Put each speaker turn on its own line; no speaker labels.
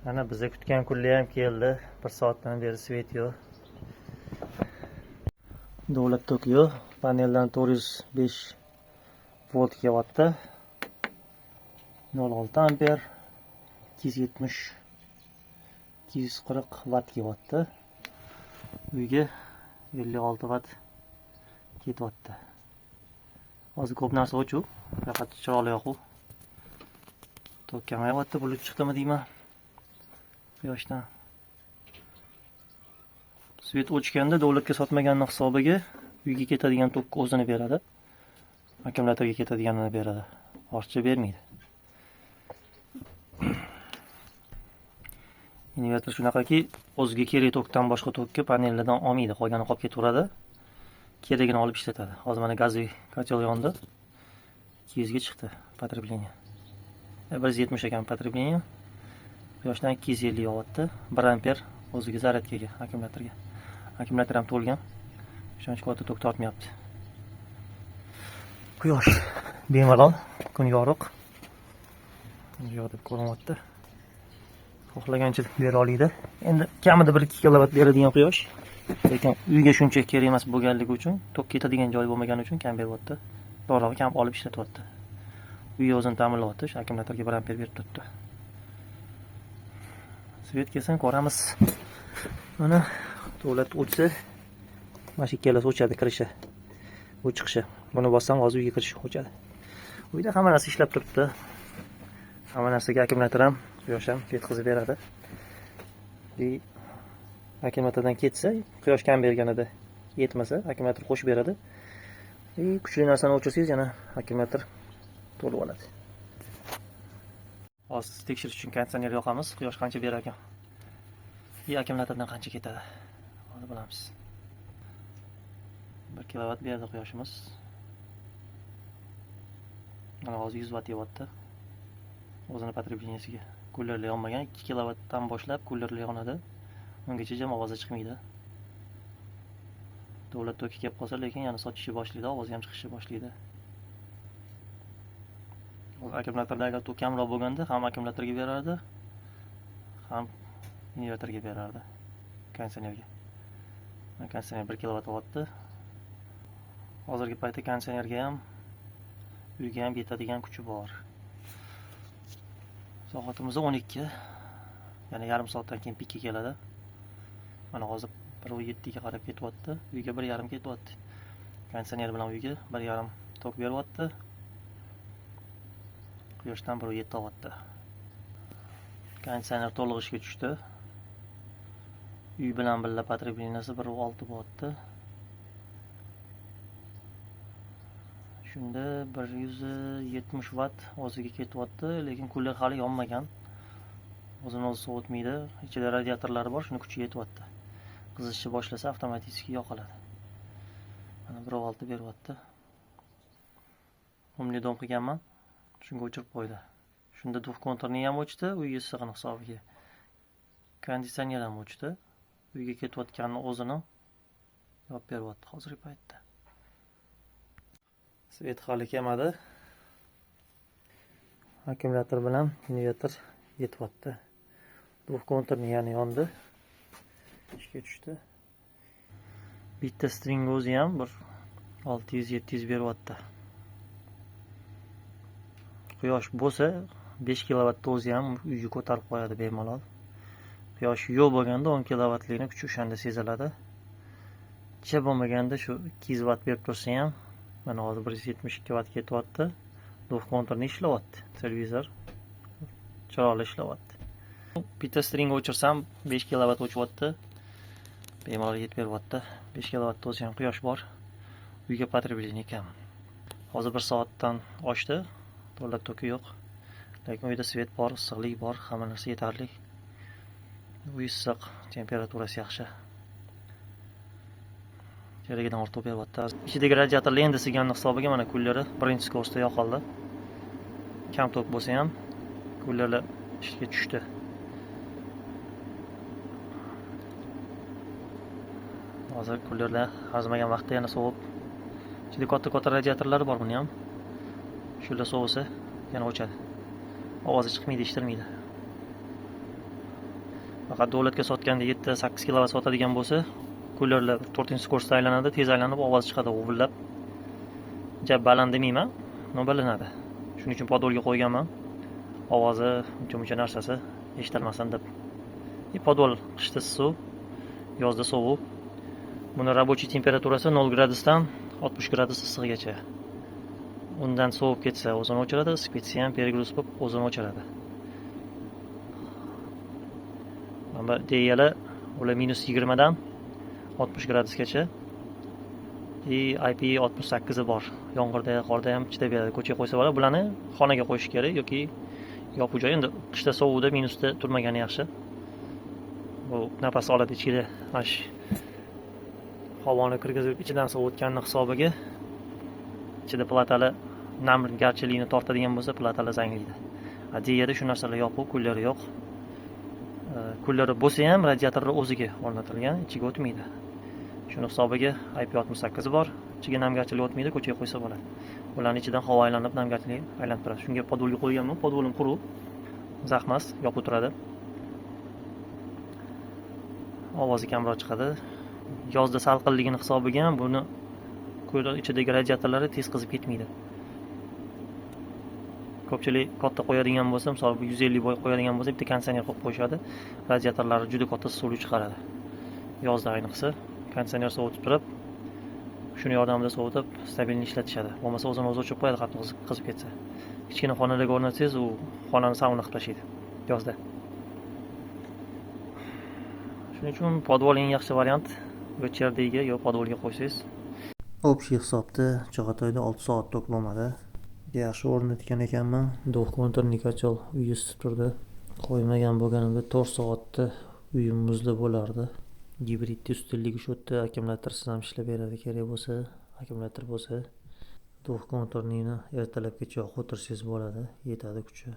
Ana biza kutgan kunlar ham keldi. 1 soatdan beri svet yo'q. Davlat toki yo'q. Paneldan 405 volt kelyapti. 0.6 amper 270 240 watt kelyapti. Uyga 56 watt ketyapti. Hozir ko'p narsa o'chu, faqat chiroqli yo'q. Tok kamayapti, bulut chiqdimi deyman. Quyoshdan. Svet o'chganda davlatga sotmaganning hisobiga uyga ketadigan tok o'zini beradi. Akkumulyatorga ketadiganini beradi. Ortiqcha bermaydi. Inverter shunaqaki, o'ziga kerak tokdan boshqa tokka panellardan olmaydi, qolgani qolib ketaveradi. Keragini olib ishlatadi. Hozir mana gazli kotel yondi. 200 ga chiqdi потребление. 170 ekan потребление. Quyoshdan 250 yog'yapti. 1 amper o'ziga zaryadkaga, akkumulyatorga. Akkumulyator ham to'lgan. Shuncha katta tok tortmayapti. Quyosh bemalol, kun yorug'. Yo'q deb ko'rinyapti. Xohlagancha bera oladi. Endi kamida 1-2 kilovat beradigan quyosh. Lekin uyga shuncha kerak emas bo'lganligi uchun, tok ketadigan joy bo'lmagani uchun kam beryapti. To'g'ri, kam olib ishlatyapti. Uy o'zini ta'minlayapti, shu akkumulyatorga 1 amper berib turibdi. Svet kelsa ko'ramiz. Mana davlat o'chsa, mana shu ikkalasi o'chadi kirishi. Bu chiqishi. Buni bossam hozir uyga kirish o'chadi. Uyda hamma narsa ishlab turibdi. Hamma narsaga akkumulyator ham, quyosh ham yetkazib beradi. Akkumulyatordan ketsa, quyosh kam berganida yetmasa, akkumulyator qo'shib beradi. Kuchli narsani o'chirsangiz yana akkumulyator to'lib oladi. Hozir tekshirish uchun konditsioner yoqamiz. Quyosh qancha berar ekan? Akkumulyatordan qancha ketadi? Hozir bilamiz. 1 kilovat berdi quyoshimiz. Mana hozir 100 watt yeyapti. O'zini потреблениясiga. Kullerlar yonmagan 2 kilovatdan boshlab kullerlar yonadi. Ungacha jam ovozi chiqmaydi. Davlat toki kelib qolsa, lekin yana sotishni boshlaydi, ovozi ham chiqishni boshlaydi. Akkumulyatorda agar tok kamroq bo'lganda ham akkumulyatorga berardi, ham inverterga berardi. Konditsionerga. Konditsioner 1 kilovat olyapti. Hozirgi paytda konditsionerga ham uyga ham yetadigan kuchi bor. Soatimiz 12. Yana yarim soatdan keyin pikka keladi. Mana hozir 1.7 ga qarab ketyapti. Uyga 1.5 ketyapti. Konditsioner bilan uyga 1.5 tok beryapti. Quyoshdan 1.7 olyapti. Konditsioner to'liq ishga tushdi. Uy bilan birga потребленияsi 1.6 bo'lyapti. Shunda 170 watt o'ziga ketyapti, lekin kullar hali yonmagan. O'zini o'zi sovutmaydi. Ichida radiatorlari bor, shuni kuchi yetyapti. Qizishni boshlasa avtomatik yoqiladi. Mana 1.6 beryapti. Umli dom qilganman. Shunga o'chirib qo'ydi. Shunda duv konturni ham o'chdi, uy issig'ini hisobiga. Konditsioner ham o'chdi. Uyga ketayotganini o'zini yopib beryapti hozirgi paytda. Svet hali kelmadi. Akkumulyator bilan inverter yetyapti. Duv konturni yana yondi. Ishga tushdi. Bitta string o'zi ham bir 600-700 beryapti. Quyosh bo'lsa 5 kilovatni o'zi ham uyga ko'tarib qo'yadi bemalol. Quyosh yo'q bo'lganda 10 kilovatlikni kuchi o'shanda seziladi. Cha bo'lmaganda shu 200 watt berib tursa ham, mana hozir 172 watt ketyapti. Duv konturni ishlayapti. Televizor chiroqli ishlayapti. Bitta string o'chirsam 5 kilovat o'chyapti. Bemalol yetib beryapti. 5 kilovatda o'zi ham quyosh bor. Uyga потребление kam. Hozir 1 soatdan oshdi. Davlat toki yo'q. Lekin uyda svet bor, issiqlik bor, hamma narsa yetarli. Uy issiq, temperaturasi yaxshi. Keragidan ortiq beryapti. Ichidagi radiatorlar endi siganning hisobiga mana kullari birinchi skorsda yoqildi. Kam tok bo'lsa ham kullarlar ishga tushdi. Hozir kullarlar arzimagan vaqtda yana sovib. Ichida katta radiatorlari bor buni ham. Shular sovisa yana o'chadi. Ovozi chiqmaydi, eshitilmaydi. Faqat davlatga sotganda 7-8 kilovat sotadigan bo'lsa, kullerlar 4-skorsda aylanadi, tez aylanib ovoz chiqadi g'uvillab. Jab baland demayman, no bilinadi. Shuning uchun podvolga qo'yganman. Ovozi uncha narsasi eshitilmasin deb. Podvol qishda issiq, yozda sovuq. Buni rabochiy temperaturasi 0 gradusdan 60 gradus issiqgacha. Undan sovib ketsa o'zini o'chiradi, isib ketsa ham pergruz bo'lib o'zini o'chiradi. Mana deyalar ular -20 dan 60 gradusgacha. IP68 bor. Yomg'irda, qorda ham chidab beradi. Ko'chaga qo'ysa bo'ladi. Bularni xonaga qo'yish kerak yoki yopiq joy. Endi qishda sovuqda minusda turmagani yaxshi. Bu nafas oladi ichida. Mash havoni kirgizib ichidan sovutganning hisobiga ichida platali namgarchilikni tortadigan bo'lsa platali zanglaydi. Deyada shu narsalar yopiq, kullari yo'q. Kullari bo'lsa ham radiatorlar o'ziga o'rnatilgan, ichiga o'tmaydi. Shuni hisobiga IP68 bor, ichiga namgarchilik o'tmaydi, ko'chaga qo'ysa bo'ladi. Ularning ichidan havo aylanib namgarchilik aylanib turadi. Shunga podvolga qo'yganman, podvolim quruq, zaxmas, yopib turadi. Ovozi kamroq chiqadi. Yozda salqinligini hisobiga ham buni ko'ra ichidagi radiatorlari tez qizib ketmaydi. Ko'pchilik katta qo'yadigan bo'lsa, misol 150 boy qo'yadigan bo'lsa, bitta konditsioner qo'yib qo'yishadi. Radiatorlari juda katta suv chiqaradi. Yozda ayniqsa, konditsioner sovutib turib, shuni yordamida sovutib, stabilni ishlatishadi. Bo'lmasa o'zini o'zi o'chirib qo'yadi, qattiq qizib ketsa. Kichkina xonalarga o'rnatsangiz, u xonani sauna qilib tashlaydi yozda. Shuning uchun podvol eng yaxshi variant. O'chirdiga yo podvolga qo'ysangiz. Общий hisobda Chig'atoyda 6 soat tok bo'lmadi. Yaxshi o'rnatgan ekanman. Do'q kontrnikachol uyi isib turdi. Qo'ymagan bo'lganimda 4 soatda uyim muzda bo'lardi. Gibridni ustunligi shu yerda, akkumulyatorsiz ham ishlab beradi kerak bo'lsa, akkumulyator bo'lsa, do'q kontrnikni ertalabgacha o'tirsangiz bo'ladi, yetadi kuchi.